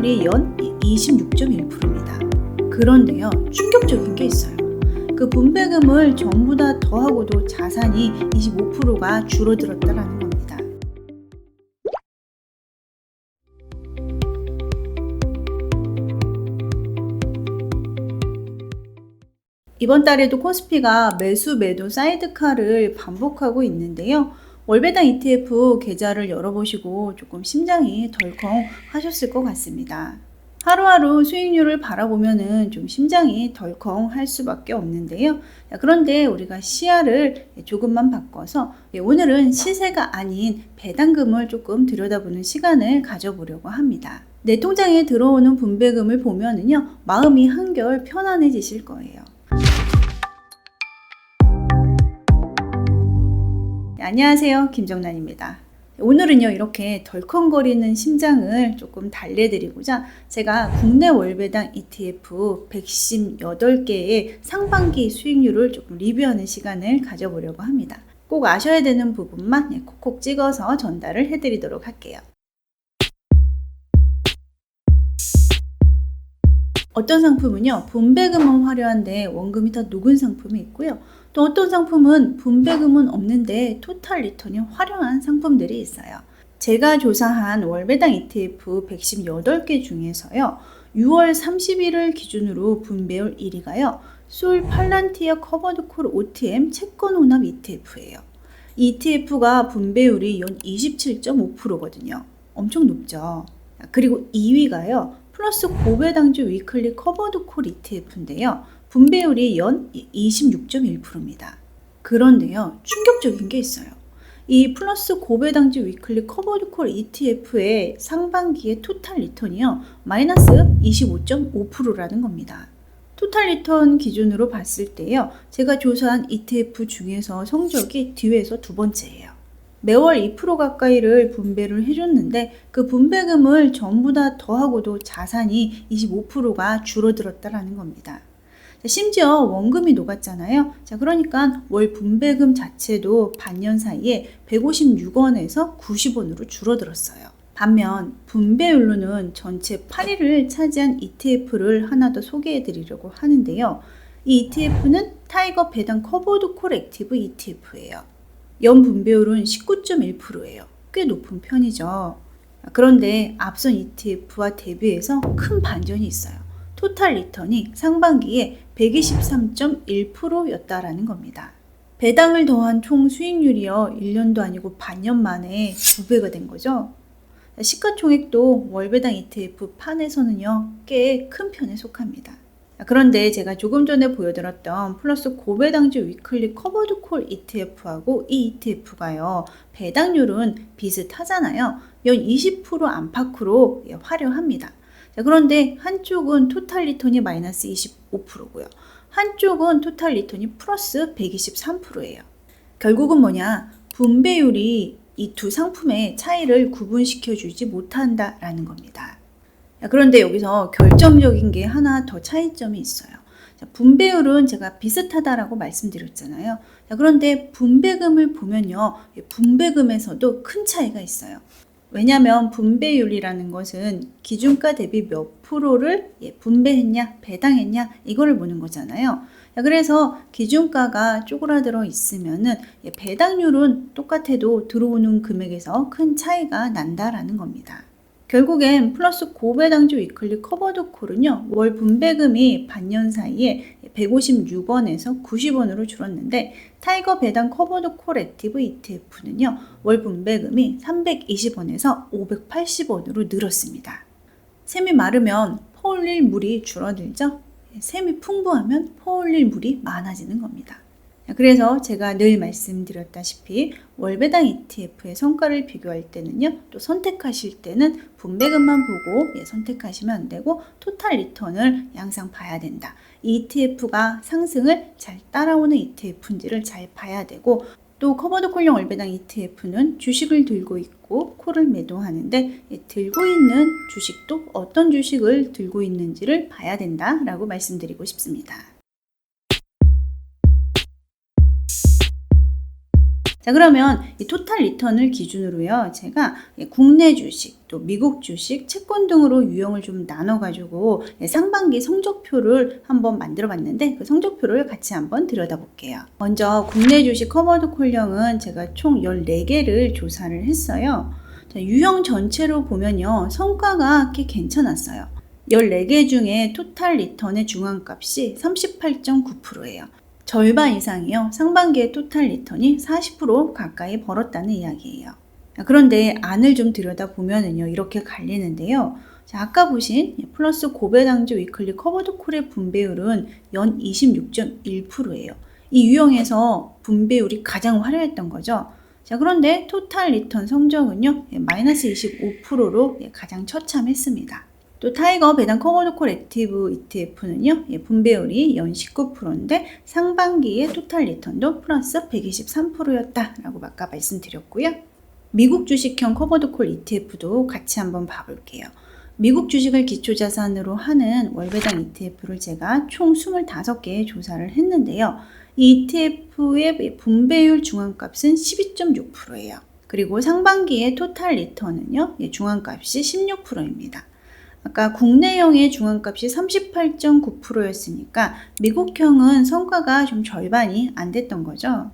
분배율이 연 26.1%입니다. 그런데요, 충격적인 게 있어요. 그 분배금을 전부 다 더하고도 자산이 25%가 줄어들었다라는 겁니다. 이번 달에도 코스피가 매수 매도 사이드카를 반복하고 있는데요. 월배당 ETF 계좌를 열어보시고 조금 심장이 덜컹 하셨을 것 같습니다. 하루하루 수익률을 바라보면은 좀 심장이 덜컹 할 수밖에 없는데요. 그런데 우리가 시야를 조금만 바꿔서 오늘은 시세가 아닌 배당금을 조금 들여다보는 시간을 가져보려고 합니다. 내 통장에 들어오는 분배금을 보면은요, 마음이 한결 편안해지실 거예요. 안녕하세요, 김정란입니다. 오늘은요, 이렇게 덜컹거리는 심장을 조금 달래드리고자 제가 국내 월배당 ETF 118개의 상반기 수익률을 조금 리뷰하는 시간을 가져보려고 합니다. 꼭 아셔야 되는 부분만 콕콕 찍어서 전달을 해드리도록 할게요. 어떤 상품은요, 분배금은 화려한데 원금이 다 녹은 상품이 있고요. 또 어떤 상품은 분배금은 없는데 토탈 리턴이 화려한 상품들이 있어요. 제가 조사한 월배당 ETF 118개 중에서요, 6월 30일을 기준으로 분배율 1위가요, 솔 팔란티어 커버드콜 OTM 채권 혼합 ETF예요. 이 ETF가 분배율이 연 27.5%거든요. 엄청 높죠. 그리고 2위가요, 플러스 고배당주 위클리 커버드콜 ETF인데요. 분배율이 연 26.1%입니다. 그런데요, 충격적인 게 있어요. 이 플러스 고배당주 위클리 커버드콜 ETF의 상반기의 토탈 리턴이요, 마이너스 25.5%라는 겁니다. 토탈 리턴 기준으로 봤을 때요, 제가 조사한 ETF 중에서 성적이 뒤에서 두 번째예요. 매월 2% 가까이를 분배를 해줬는데 그 분배금을 전부 다 더하고도 자산이 25%가 줄어들었다라는 겁니다. 심지어 원금이 녹았잖아요. 그러니까 월 분배금 자체도 반년 사이에 156원에서 90원으로 줄어들었어요. 반면 분배율로는 전체 8위를 차지한 ETF를 하나 더 소개해 드리려고 하는데요. 이 ETF는 타이거 배당 커버드 콜 액티브 ETF예요. 연 분배율은 19.1%예요. 꽤 높은 편이죠. 그런데 앞선 ETF와 대비해서 큰 반전이 있어요. 토탈 리턴이 상반기에 123.1%였다라는 겁니다. 배당을 더한 총 수익률이요, 1년도 아니고 반년 만에 2배가 된 거죠. 시가총액도 월배당 ETF 판에서는요, 꽤 큰 편에 속합니다. 그런데 제가 조금 전에 보여드렸던 플러스 고배당주 위클리 커버드콜 ETF하고 이 ETF가요, 배당률은 비슷하잖아요. 연 20% 안팎으로 화려합니다. 그런데 한쪽은 토탈 리턴이 마이너스 25%고요. 한쪽은 토탈 리턴이 플러스 123%예요. 결국은 뭐냐? 분배율이 이 두 상품의 차이를 구분시켜주지 못한다라는 겁니다. 그런데 여기서 결정적인 게 하나 더 차이점이 있어요. 분배율은 제가 비슷하다라고 말씀드렸잖아요. 그런데 분배금을 보면요, 분배금에서도 큰 차이가 있어요. 왜냐하면 분배율이라는 것은 기준가 대비 몇 프로를 분배했냐, 배당했냐, 이거를 보는 거잖아요. 그래서 기준가가 쪼그라들어 있으면은 배당률은 똑같아도 들어오는 금액에서 큰 차이가 난다라는 겁니다. 결국엔 플러스 고배당주 위클리 커버드 콜은요, 월 분배금이 반년 사이에 156원에서 90원으로 줄었는데 타이거 배당 커버드 콜 액티브 ETF는요, 월 분배금이 320원에서 580원으로 늘었습니다. 샘이 마르면 퍼올릴 물이 줄어들죠? 샘이 풍부하면 퍼올릴 물이 많아지는 겁니다. 그래서 제가 늘 말씀드렸다시피 월배당 ETF의 성과를 비교할 때는요, 또 선택하실 때는 분배금만 보고 선택하시면 안 되고 토탈 리턴을 항상 봐야 된다. 이 ETF가 상승을 잘 따라오는 ETF인지를 잘 봐야 되고, 또 커버드 콜형 월배당 ETF는 주식을 들고 있고 콜을 매도하는데 들고 있는 주식도 어떤 주식을 들고 있는지를 봐야 된다라고 말씀드리고 싶습니다. 자, 그러면 이 토탈 리턴을 기준으로요, 제가 국내 주식, 또 미국 주식, 채권 등으로 유형을 좀 나눠가지고 상반기 성적표를 한번 만들어 봤는데 그 성적표를 같이 한번 들여다볼게요. 먼저 국내 주식 커버드 콜형은 제가 총 14개를 조사를 했어요. 자, 유형 전체로 보면요, 성과가 꽤 괜찮았어요. 14개 중에 토탈 리턴의 중앙값이 38.9%예요. 절반 이상이요. 상반기의 토탈 리턴이 40% 가까이 벌었다는 이야기예요. 그런데 안을 좀 들여다보면은요, 이렇게 갈리는데요. 자, 아까 보신 플러스 고배당주 위클리 커버드 콜의 분배율은 연 26.1%예요. 이 유형에서 분배율이 가장 화려했던 거죠. 자, 그런데 토탈 리턴 성적은요, 마이너스 25%로 가장 처참했습니다. 또 타이거 배당 커버드 콜 액티브 ETF는요, 분배율이 연 19%인데 상반기의 토탈 리턴도 플러스 123%였다라고 아까 말씀드렸고요. 미국 주식형 커버드 콜 ETF도 같이 한번 봐볼게요. 미국 주식을 기초자산으로 하는 월배당 ETF를 제가 총 25개 조사를 했는데요. 이 ETF의 분배율 중앙값은 12.6%예요. 그리고 상반기의 토탈 리턴은요, 중앙값이 16%입니다. 아까 국내형의 중앙값이 38.9%였으니까 미국형은 성과가 좀 절반이 안 됐던 거죠.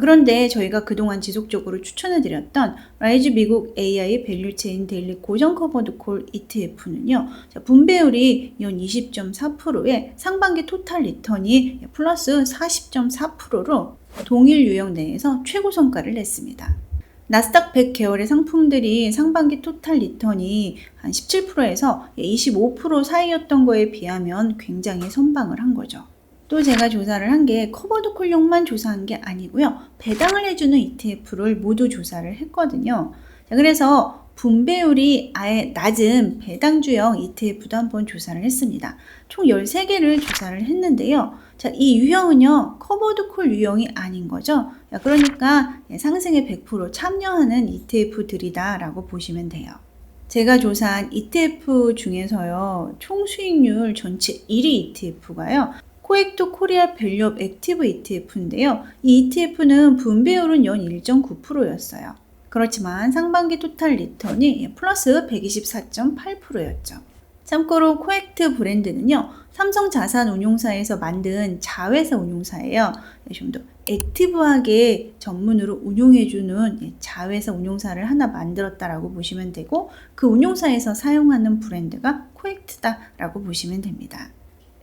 그런데 저희가 그동안 지속적으로 추천해드렸던 라이즈 미국 AI 밸류체인 데일리 고정 커버드 콜 ETF는요, 분배율이 연 20.4%에 상반기 토탈 리턴이 플러스 40.4%로 동일 유형 내에서 최고 성과를 냈습니다. 나스닥 100 계열의 상품들이 상반기 토탈 리턴이 한 17%에서 25% 사이였던 거에 비하면 굉장히 선방을 한 거죠. 또 제가 조사를 한 게 커버드 콜용만 조사한 게 아니고요. 배당을 해주는 ETF를 모두 조사를 했거든요. 자, 그래서 분배율이 아예 낮은 배당주형 ETF도 한번 조사를 했습니다. 총 13개를 조사를 했는데요. 자, 이 유형은요, 커버드 콜 유형이 아닌 거죠. 그러니까 상승에 100% 참여하는 ETF들이다라고 보시면 돼요. 제가 조사한 ETF 중에서요, 총 수익률 전체 1위 ETF가요, 코엑토 코리아 밸류업 액티브 ETF인데요. 이 ETF는 분배율은 연 1.9%였어요. 그렇지만 상반기 토탈 리턴이 플러스 124.8%였죠. 참고로 코엑트 브랜드는요, 삼성자산운용사에서 만든 자회사 운용사예요. 좀 더 액티브하게 전문으로 운용해주는 자회사 운용사를 하나 만들었다라고 보시면 되고, 그 운용사에서 사용하는 브랜드가 코엑트다라고 보시면 됩니다.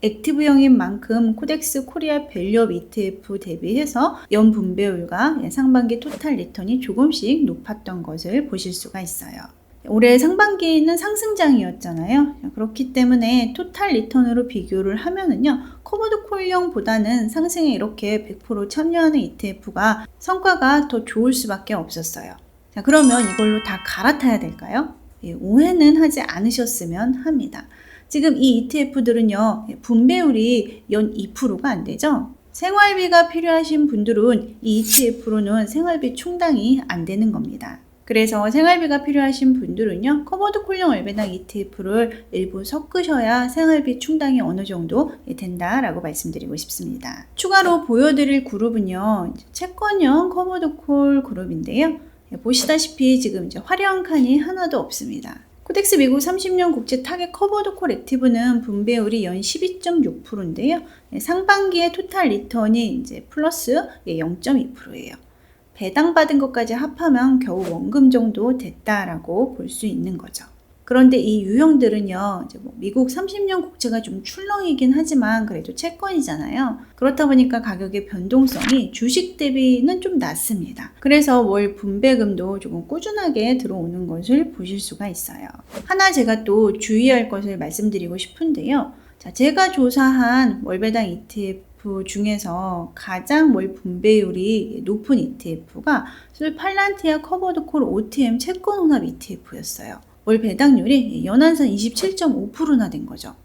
액티브형인 만큼 코덱스 코리아 밸류업 ETF 대비해서 연 분배율과 상반기 토탈 리턴이 조금씩 높았던 것을 보실 수가 있어요. 올해 상반기는 상승장이었잖아요. 그렇기 때문에 토탈 리턴으로 비교를 하면은요, 커버드 콜형보다는 상승에 이렇게 100% 참여하는 ETF가 성과가 더 좋을 수밖에 없었어요. 자, 그러면 이걸로 다 갈아타야 될까요? 오해는 하지 않으셨으면 합니다. 지금 이 ETF들은요, 분배율이 연 2%가 안 되죠? 생활비가 필요하신 분들은 이 ETF로는 생활비 충당이 안 되는 겁니다. 그래서 생활비가 필요하신 분들은요, 커버드 콜형 월배당 ETF를 일부 섞으셔야 생활비 충당이 어느 정도 된다라고 말씀드리고 싶습니다. 추가로 보여드릴 그룹은요, 채권형 커버드 콜 그룹인데요. 보시다시피 지금 이제 화려한 칸이 하나도 없습니다. 코덱스 미국 30년 국채 타겟 커버드 콜 액티브는 분배율이 연 12.6%인데요. 상반기의 토탈 리턴이 이제 플러스 0.2%예요. 배당받은 것까지 합하면 겨우 원금 정도 됐다라고 볼 수 있는 거죠. 그런데 이 유형들은요, 이제 미국 30년 국채가 좀 출렁이긴 하지만 그래도 채권이잖아요. 그렇다 보니까 가격의 변동성이 주식 대비는 좀 낮습니다. 그래서 월 분배금도 조금 꾸준하게 들어오는 것을 보실 수가 있어요. 하나 제가 또 주의할 것을 말씀드리고 싶은데요. 자, 제가 조사한 월배당 ETF 중에서 가장 월 분배율이 높은 ETF가 팔란티아 커버드 콜 OTM 채권 혼합 ETF였어요. 월 배당률이 연한산 27.5%나 된 거죠.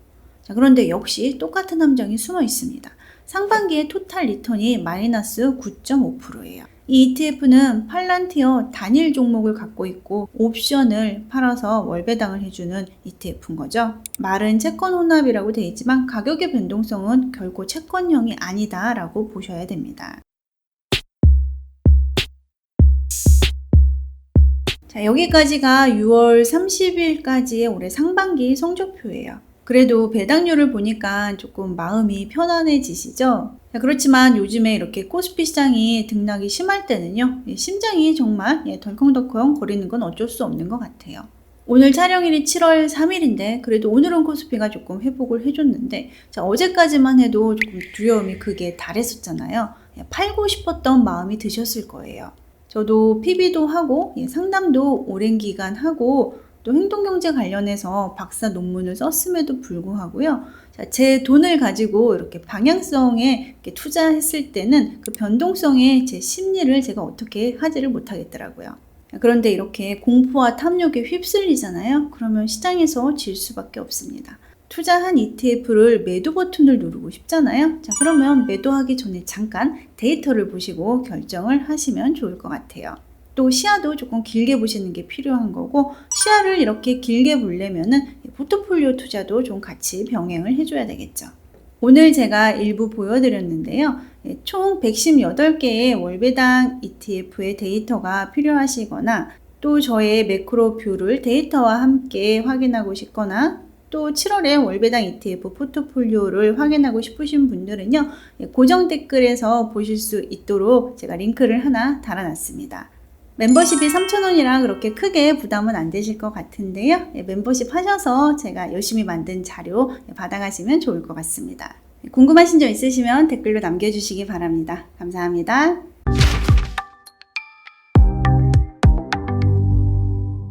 자, 그런데 역시 똑같은 함정이 숨어 있습니다. 상반기의 토탈 리턴이 마이너스 9.5%예요. 이 ETF는 팔란티어 단일 종목을 갖고 있고 옵션을 팔아서 월배당을 해주는 ETF인 거죠. 말은 채권 혼합이라고 되어 있지만 가격의 변동성은 결코 채권형이 아니다라고 보셔야 됩니다. 자, 여기까지가 6월 30일까지의 올해 상반기 성적표예요. 그래도 배당률을 보니까 조금 마음이 편안해지시죠? 자, 그렇지만 요즘에 이렇게 코스피 시장이 등락이 심할 때는요, 심장이 정말 덜컹덜컹 거리는 건 어쩔 수 없는 것 같아요. 오늘 촬영일이 7월 3일인데 그래도 오늘은 코스피가 조금 회복을 해줬는데, 자, 어제까지만 해도 조금 두려움이 크게 달했었잖아요. 팔고 싶었던 마음이 드셨을 거예요. 저도 PB도 하고 상담도 오랜 기간 하고 또 행동경제 관련해서 박사 논문을 썼음에도 불구하고요. 자, 제 돈을 가지고 이렇게 방향성에 이렇게 투자했을 때는 그 변동성의 제 심리를 제가 어떻게 하지를 못하겠더라고요. 그런데 이렇게 공포와 탐욕에 휩쓸리잖아요. 그러면 시장에서 질 수밖에 없습니다. 투자한 ETF를 매도 버튼을 누르고 싶잖아요. 자, 그러면 매도하기 전에 잠깐 데이터를 보시고 결정을 하시면 좋을 것 같아요. 또 시야도 조금 길게 보시는 게 필요한 거고, 시야를 이렇게 길게 보려면은 포트폴리오 투자도 좀 같이 병행을 해줘야 되겠죠. 오늘 제가 일부 보여드렸는데요. 총 118개의 월배당 ETF의 데이터가 필요하시거나 또 저의 매크로 뷰를 데이터와 함께 확인하고 싶거나 또 7월에 월배당 ETF 포트폴리오를 확인하고 싶으신 분들은요, 고정 댓글에서 보실 수 있도록 제가 링크를 하나 달아놨습니다. 멤버십이 3,000원이라 그렇게 크게 부담은 안 되실 것 같은데요. 멤버십 하셔서 제가 열심히 만든 자료 받아가시면 좋을 것 같습니다. 궁금하신 점 있으시면 댓글로 남겨주시기 바랍니다. 감사합니다.